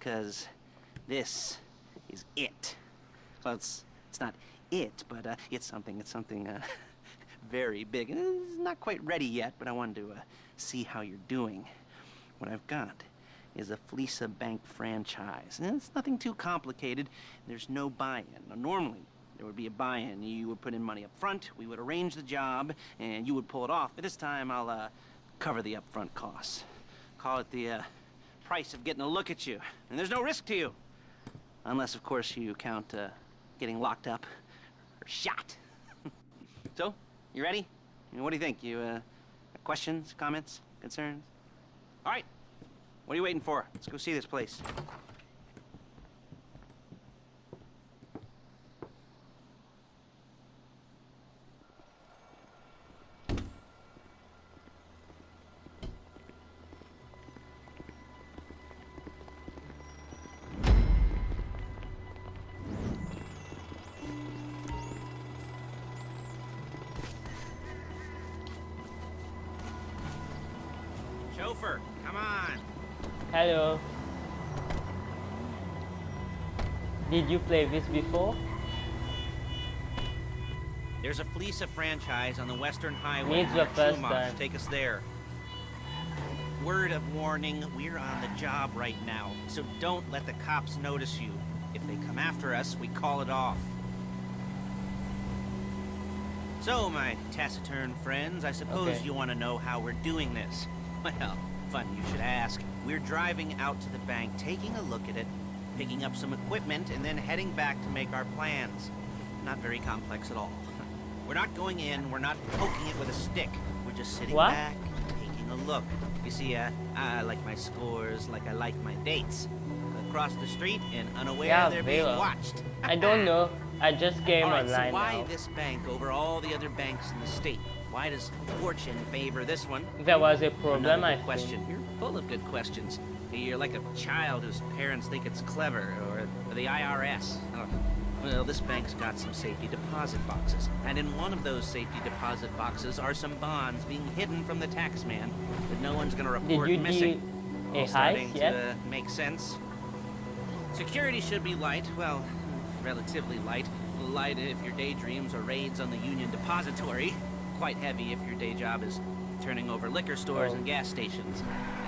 because this is it. Well, it's not it, but it's something very big. And it's not quite ready yet, but I wanted to see how you're doing. What I've got is a FLEECA Bank franchise. And it's nothing too complicated. There's no buy-in. Now, normally, there would be a buy-in. You would put in money up front, we would arrange the job, and you would pull it off. But this time, I'll cover the upfront costs. Call it the price of getting a look at you. And there's no risk to you. Unless, of course, you count getting locked up or shot. So, you ready? I mean, what do you think? You questions, comments, concerns? All right. What are you waiting for? Let's go see this place. Chauffeur, come on. Hello. Did you play this before? There's a FLEECA franchise on the Western Highway. Needs the first time. Take us there. Word of warning, we're on the job right now, so don't let the cops notice you. If they come after us, we call it off. So, my taciturn friends, I suppose you want to know how we're doing this. Well, fun you should ask. We're driving out to the bank, taking a look at it, picking up some equipment, and then heading back to make our plans. Not very complex at all. We're not going in, we're not poking it with a stick. We're just sitting back, taking a look. You see, I like my scores like I like my dates. Across the street and unaware they're being watched. I don't know. I just came online so why now. this bank over all the other banks in the state? Why does fortune favor this one? There was a problem, I question. think. You're full of good questions. You're like a child whose parents think it's clever, or the IRS. Oh. Well, this bank's got some safety deposit boxes, and in one of those safety deposit boxes are some bonds being hidden from the tax man that no one's going to report missing. Did you do a heist yet? To make sense. Security should be light. Well, relatively light. Light if your daydreams are raids on the Union Depository. Quite heavy if your day job is turning over liquor stores and gas stations.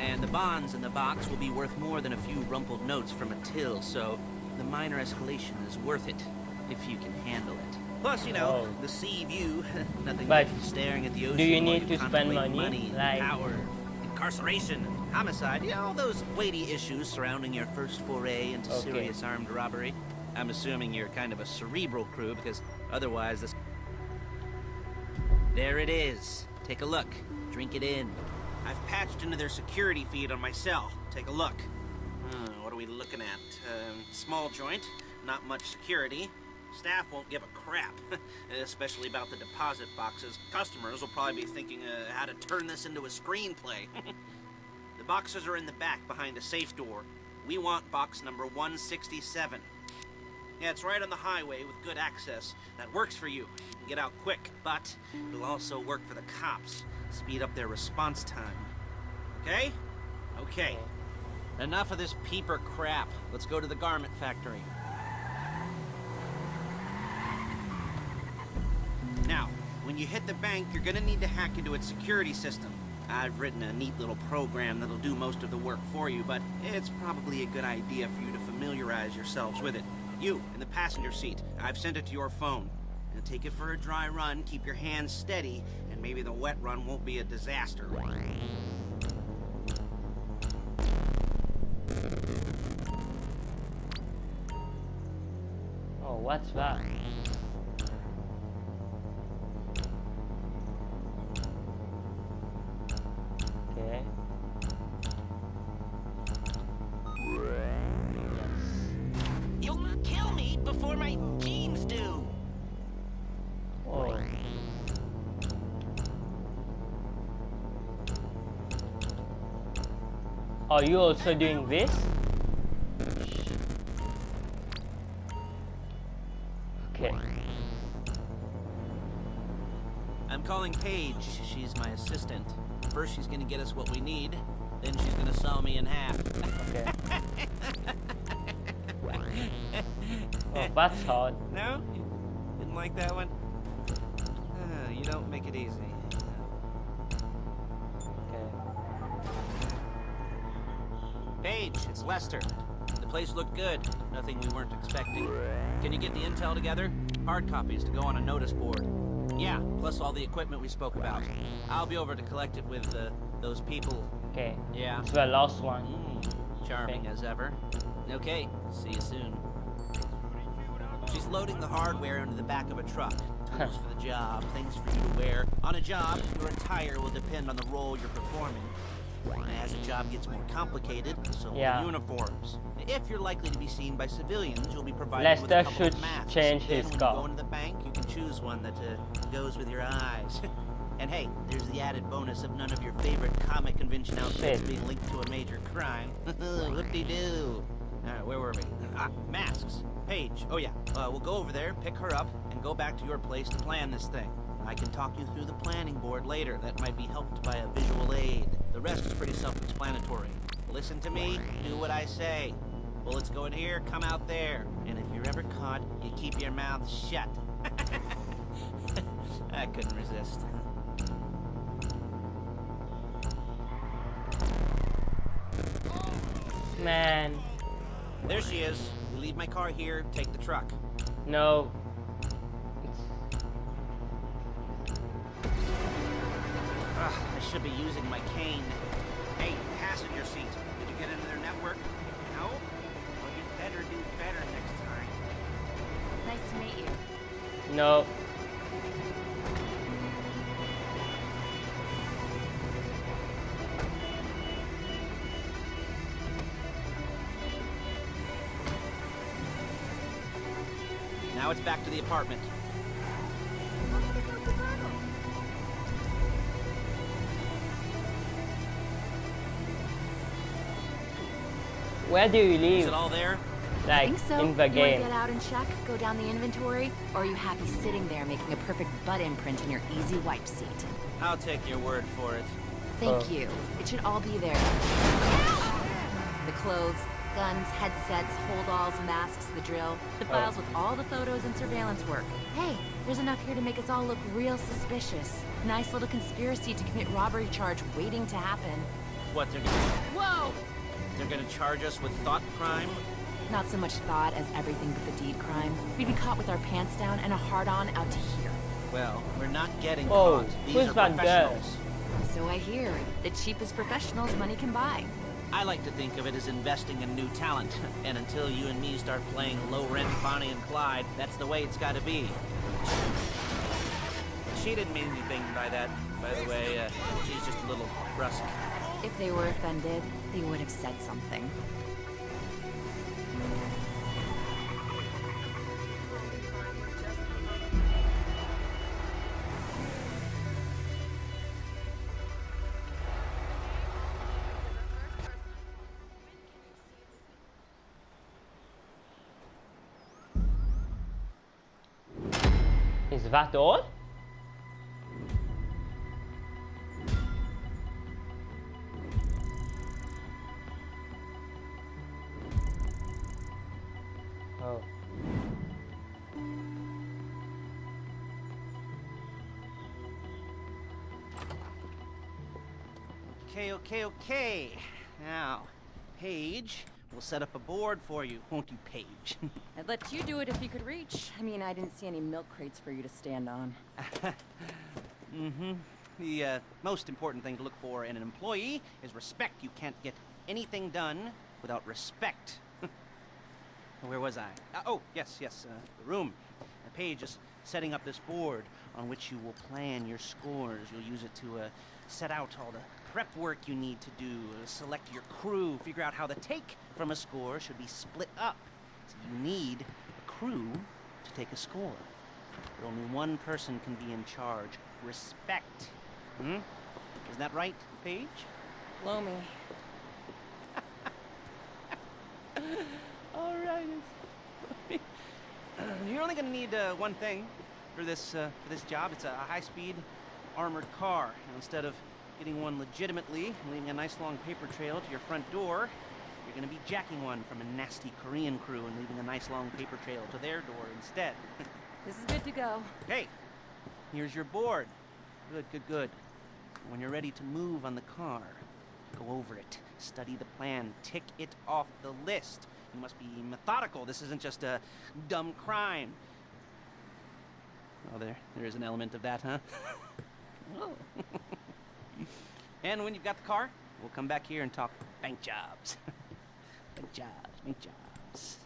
And the bonds in the box will be worth more than a few rumpled notes from a till, so the minor escalation is worth it if you can handle it. Plus, you know, the sea view, nothing like staring at the ocean. Do you need to contemplate spend money like power, incarceration, homicide, you know, all those weighty issues surrounding your first foray into serious armed robbery. I'm assuming you're kind of a cerebral crew, because otherwise this... There it is. Take a look. Drink it in. I've patched into their security feed on my cell. Take a look. What are we looking at? Small joint, not much security. Staff won't give a crap, especially about the deposit boxes. Customers will probably be thinking how to turn this into a screenplay. The boxes are in the back behind a safe door. We want box number 167. Yeah, it's right on the highway with good access. That works for you. You can get out quick, but it'll also work for the cops. Speed up their response time. Okay? Okay. Enough of this peeper crap. Let's go to the garment factory. Now, when you hit the bank, you're gonna need to hack into its security system. I've written a neat little program that'll do most of the work for you, but it's probably a good idea for you to familiarize yourselves with it. You, in the passenger seat, I've sent it to your phone. And take it for a dry run, keep your hands steady, and maybe the wet run won't be a disaster. Oh, what's that? Okay. You'll kill me before my jeans do. Oh. Are you also doing this? Okay. I'm calling Paige. She's my assistant. First she's gonna get us what we need, then she's gonna saw me in half. Okay. That's hard. No? You didn't like that one? You don't make it easy. Okay. Paige, it's Lester. The place looked good. Nothing we weren't expecting. Can you get the intel together? Hard copies to go on a notice board. Yeah, plus all the equipment we spoke about. I'll be over to collect it with those people. Okay. Yeah. It's the last one. Charming as ever. Okay, see you soon. She's loading the hardware into the back of a truck. Tools for the job, things for you to wear. On a job, your attire will depend on the role you're performing. As the job gets more complicated, so will uniforms. If you're likely to be seen by civilians, you'll be provided with a couple of masks. Change his then when car. you go into the bank, you can choose one that goes with your eyes. And hey, there's the added bonus of none of your favorite comic convention outfits being linked to a major crime. Whoop-de-doo. Alright, where were we? Masks. Paige. Oh yeah, we'll go over there, pick her up, and go back to your place to plan this thing. I can talk you through the planning board later. That might be helped by a visual aid. The rest is pretty self-explanatory. Listen to me, do what I say. Bullets go in here, come out there. And if you're ever caught, you keep your mouth shut. I couldn't resist. Man. There she is. We leave my car here, take the truck. No. I should be using my cane. Hey, passenger seat. Did you get into their network? No? Well, you better do better next time. Nice to meet you. No. Now it's back to the apartment. Where do you Is leave? it all there? I Like think so. in the You game. want to get out and check, go down the inventory, or are you happy sitting there making a perfect butt imprint in your easy wipe seat? I'll take your word for it. Thank you. It should all be there. The clothes, guns, headsets, holdalls, masks, the drill. The files with all the photos and surveillance work. Hey, there's enough here to make us all look real suspicious. Nice little conspiracy to commit robbery charge waiting to happen. What, they're gonna... Whoa! They're gonna charge us with thought crime? Not so much thought as everything but the deed crime. We'd be caught with our pants down and a hard-on out to here. Well, we're not getting Whoa, caught. These who's are that girl? professionals. So I hear. The cheapest professionals money can buy. I like to think of it as investing in new talent. And until you and me start playing low-rent Bonnie and Clyde, that's the way it's gotta be. She didn't mean anything by that, by the way. She's just a little brusque. If they were offended, they would have said something. Is that all? Oh. Okay. Now, Paige, we'll set up a board for you, won't you, Paige? I'd let you do it if you could reach. I mean, I didn't see any milk crates for you to stand on. Mm-hmm. The most important thing to look for in an employee is respect. You can't get anything done without respect. Where was I? Yes, the room. Paige is setting up this board on which you will plan your scores. You'll use it to set out all the prep work you need to do, select your crew, figure out how the take from a score should be split up. So you need a crew to take a score. But only one person can be in charge. Respect. Isn't that right, Paige? Blow me. All right. You're only going to need one thing for this job. It's a high-speed armored car. And instead of getting one legitimately and leaving a nice long paper trail to your front door, you're gonna be jacking one from a nasty Korean crew and leaving a nice long paper trail to their door instead. This is good to go. Hey, here's your board. Good, good, good. When you're ready to move on the car, go over it, study the plan, tick it off the list. You must be methodical. This isn't just a dumb crime. Oh, there is an element of that, huh? Oh. And when you've got the car, we'll come back here and talk bank jobs. Bank jobs, bank jobs.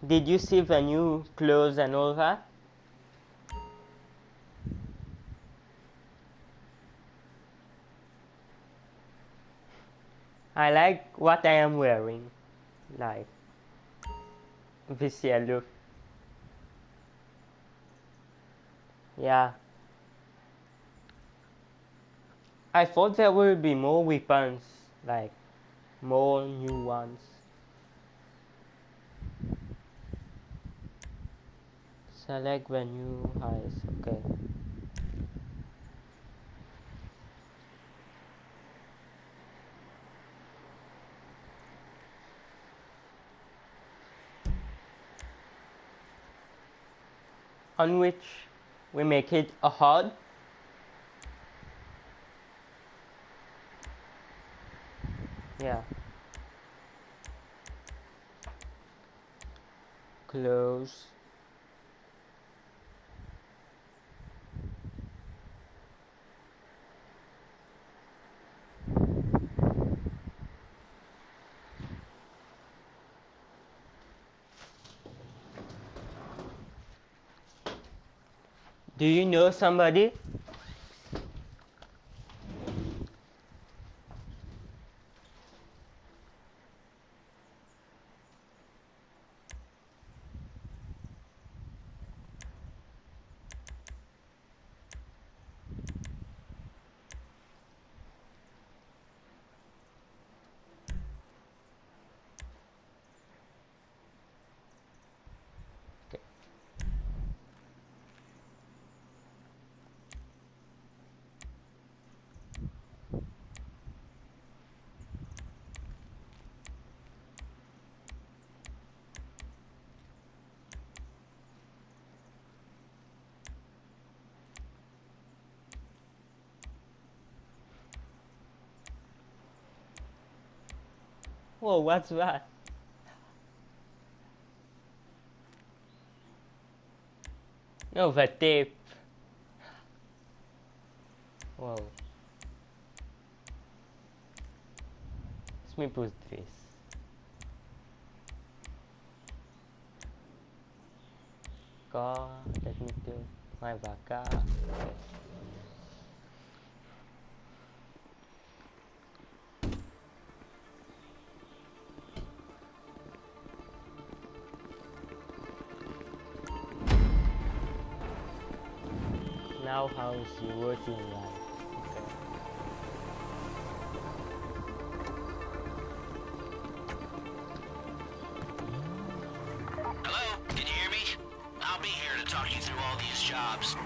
Did you see the new clothes and all that? I like what I am wearing, like this yellow. Yeah. I thought there would be more weapons, like more new ones. Select the new heist, okay. On which we make it a hard. Yeah. Close. Do you know somebody? Okay. Whoa, what's that? No, the tape. Whoa. Let me put this. Let me do my backup. Okay. Now how is your working life? Okay. Hello? Can you hear me? I'll be here to talk you through all these jobs.